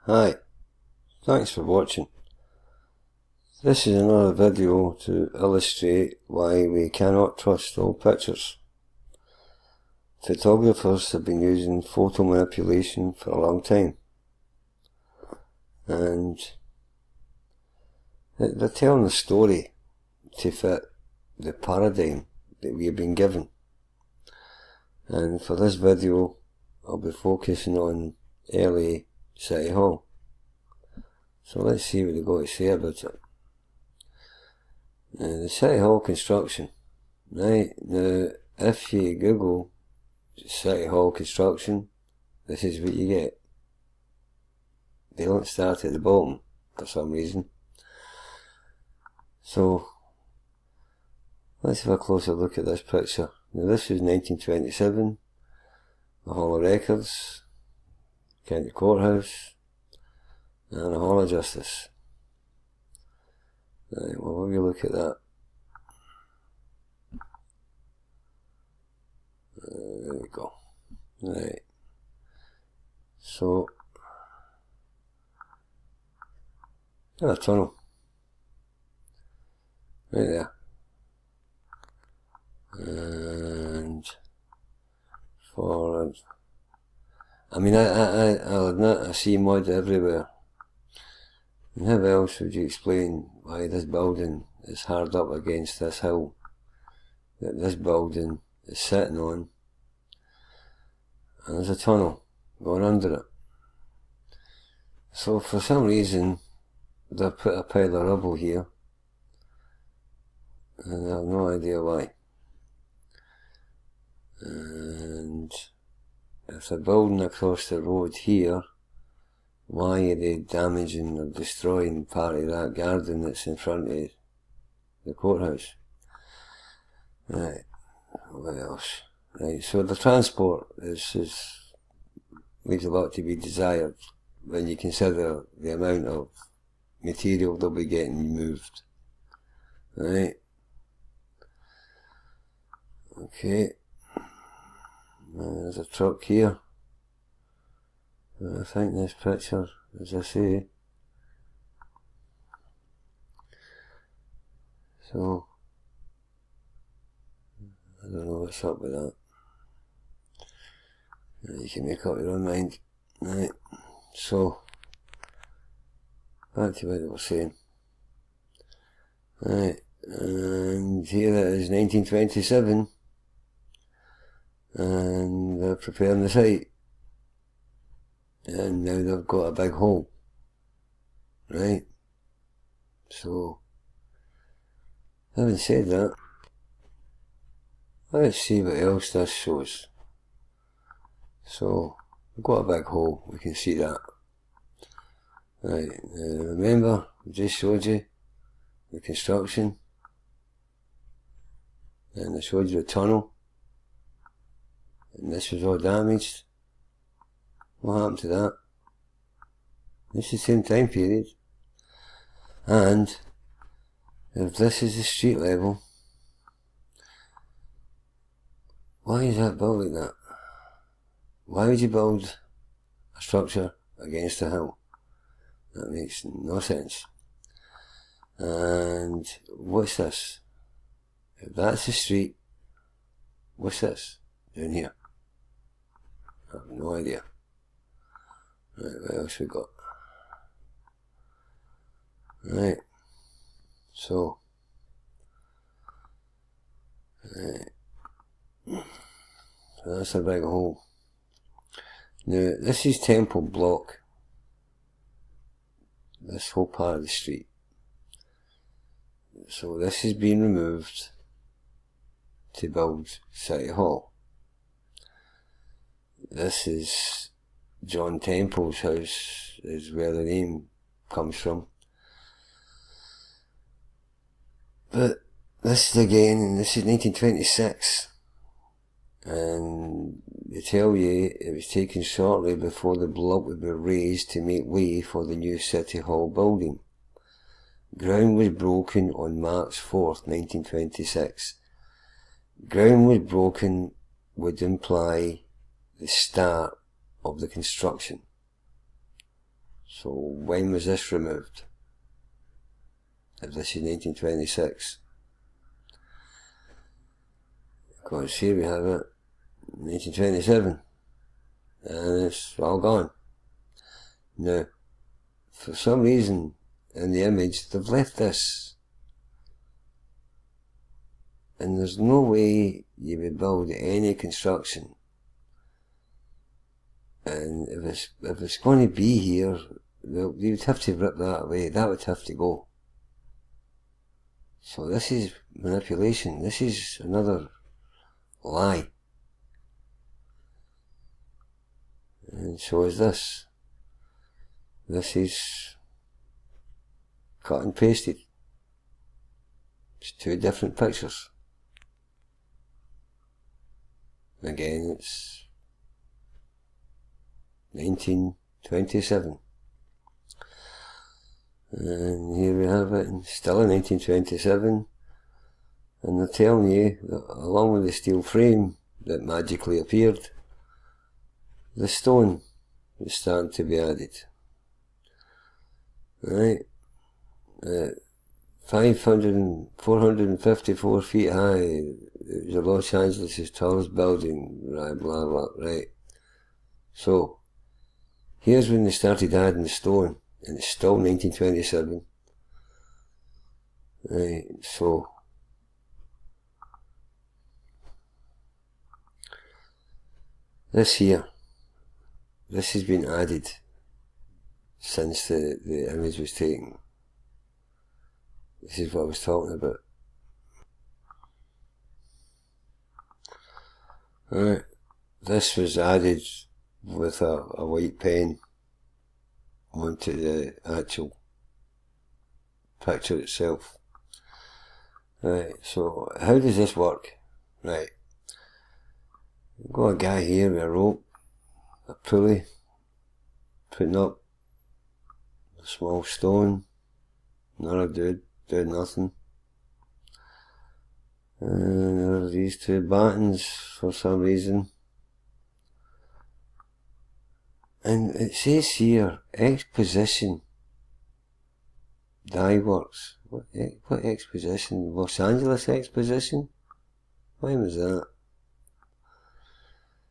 Hi, thanks for watching. This is another video to illustrate why we cannot trust all pictures. Photographers have been using photo manipulation for a long time, and they're telling a story to fit the paradigm that we have been given. And for this video I'll be focusing on LA City Hall. So let's see what they've got to say about it. The City Hall construction. Right, now if you Google City Hall construction, this is what you get. They don't start at the bottom for some reason. So let's have a closer look at this picture. Now this was 1927, the Hall of Records, County Courthouse, and the Hall of Justice. Right, well, have a look at that. There we go. Right. So, a tunnel. Right there. And forward. I mean, I'll admit I see mud everywhere. And how else would you explain why this building is hard up against this hill that this building is sitting on, and there's a tunnel going under it? So for some reason they've put a pile of rubble here, and I have no idea why. And if they're building across the road here, why are they damaging or destroying part of that garden that's in front of the courthouse? Right, what else? Right, so the transport leaves a lot to be desired when you consider the amount of material they'll be getting moved. Right. Okay. There's a truck here. I think this picture, as I say, so I don't know what's up with that. You can make up your own mind. Right, so back to what I was saying. Right, and here it is 1927, and they're preparing the site. And now they've got a big hole, right? So, having said that, let's see what else this shows. So, we've got a big hole, we can see that. Right, remember, I just showed you the construction, and I showed you the tunnel, and this was all damaged. What happened to that? This is the same time period. And if this is the street level, why is that built like that? Why would you build a structure against a hill? That makes no sense. And what's this? If that's the street, what's this down here? I have no idea. Right, what else we got? Right, so, that's a big hole. Now, this is Temple Block, this whole part of the street. So this is being removed to build City Hall. This is John Temple's house, is where the name comes from. But this is again, and this is 1926, and they tell you it was taken shortly before the block would be raised to make way for the new City Hall building. Ground was broken on March 4th, 1926. Ground was broken would imply the start of the construction. So when was this removed? If this is 1926. Because here we have it, 1927. And it's all gone. Now, for some reason in the image they've left this. And there's no way you would build any construction. And if it's going to be here, well, you would have to rip that away. That would have to go. So this is manipulation. This is another lie. And so is this. This is cut and pasted. It's two different pictures. Again, it's 1927. And here we have it, still in 1927. And they're telling you that along with the steel frame that magically appeared, the stone is starting to be added. Right? 454 feet high, it was Los Angeles' tallest building, right, blah blah, right. So, here's when they started adding the stone, and it's still 1927. Right, so, this here, this has been added since the image was taken. This is what I was talking about. Right, this was added with a white pen onto the actual picture itself. Right, so how does this work? Right, we've got a guy here with a rope, a pulley, putting up a small stone, another dude doing nothing. And there are these two buttons for some reason. And it says here, exposition die works. What exposition? Los Angeles exposition? When was that?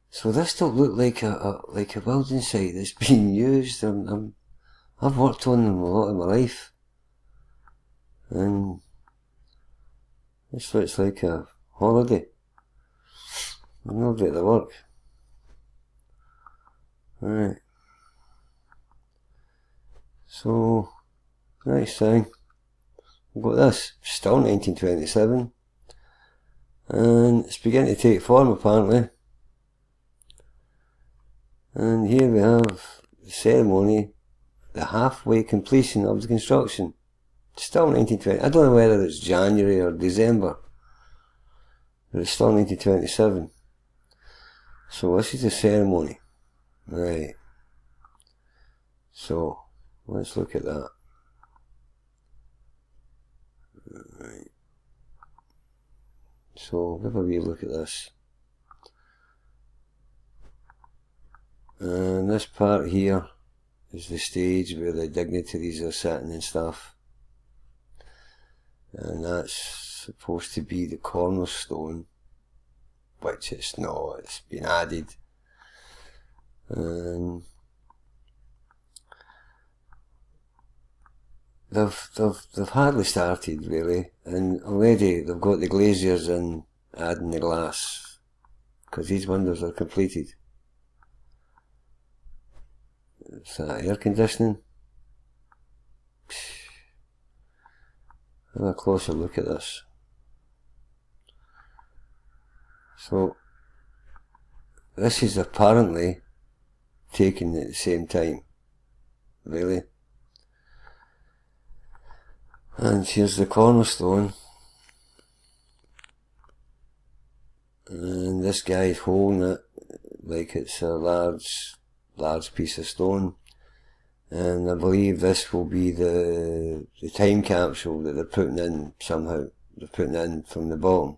So this don't look like a building site that's being used. I've worked on them a lot in my life. And this looks like a holiday. Nobody at the work. Right. So, next thing, we've got this, still 1927. And it's beginning to take form apparently. And here we have the ceremony, the halfway completion of the construction. Still 1920. I don't know whether it's January or December, but it's still 1927. So this is the ceremony. Right. So, let's look at that. Right. So, have a wee look at this. And this part here is the stage where the dignitaries are sitting and stuff. And that's supposed to be the cornerstone, which it's not, it's been added. And they've hardly started really, and already they've got the glaziers in adding the glass, because these windows are completed. Is that air conditioning? Have a closer look at this. So, this is apparently taken at the same time. Really. And here's the cornerstone. And this guy's holding it like it's a large piece of stone. And I believe this will be the time capsule that they're putting in somehow. They're putting in from the bottom.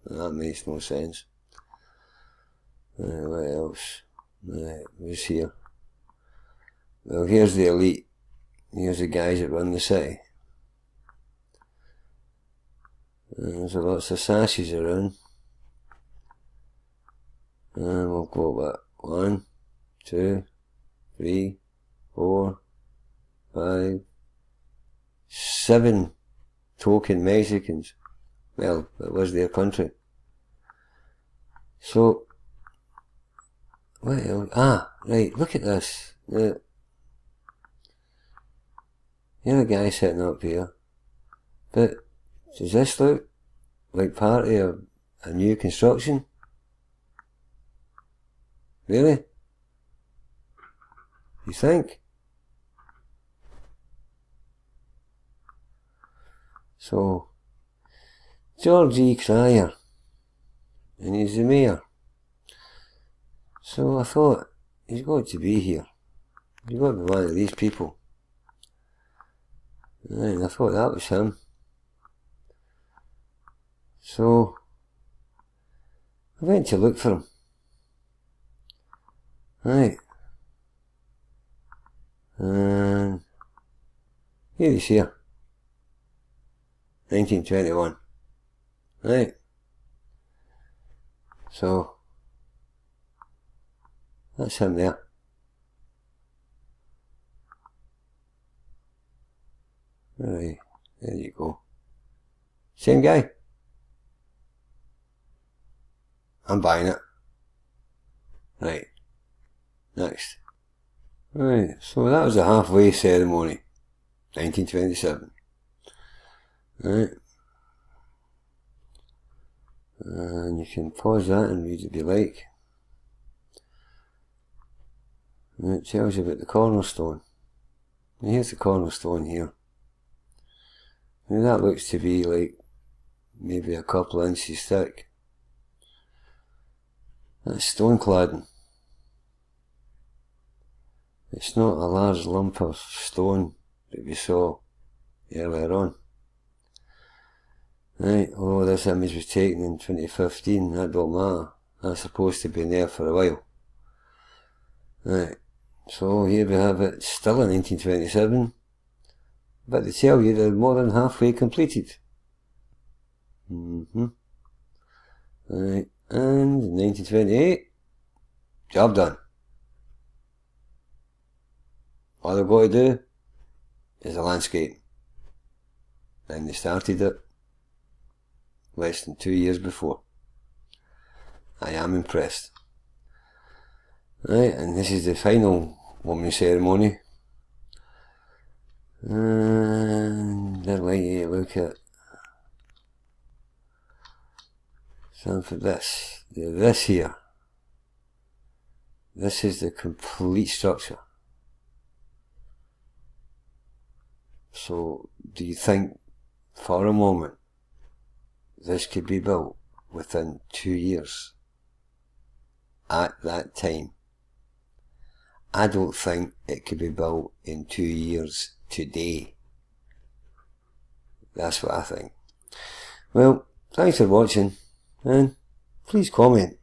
And that makes no sense. What else? Right, who's here? Well, here's the elite. Here's the guys that run the city. And there's lots of sashes around. And we'll go what? 1, 2, 3, 4, 5, 7 token Mexicans. Well, it was their country. So, well, right, look at this. Here a guy sitting up here. But, does this look like part of a new construction? Really? You think? So, George E. Cryer, and he's the mayor. So I thought, he's got to be here. He's got to be one of these people. And I thought that was him. So, I went to look for him. Right. And here he's here. 1921. Right. So, that's him there. Right, there you go. Same guy. I'm buying it. Right. Next. Right, so that was a halfway ceremony. 1927. Right. And you can pause that and read it if you like. And it tells you about the cornerstone. And here's the cornerstone here. Now that looks to be like maybe a couple of inches thick. That's stone cladding. It's not a large lump of stone that we saw earlier on. Right, although this image was taken in 2015, that don't matter. That's supposed to be there for a while. Right, so here we have it, still in 1927, but they tell you they're more than halfway completed. Right, and in 1928, job done. All they've got to do is a landscape. And they started it less than 2 years before. I am impressed. Right, and this is the final woman ceremony. And I'd like you to look at something for this. This here. This is the complete structure. So, do you think for a moment this could be built within 2 years? At that time, I don't think it could be built in 2 years today. That's what I think. Well, thanks for watching, and please comment.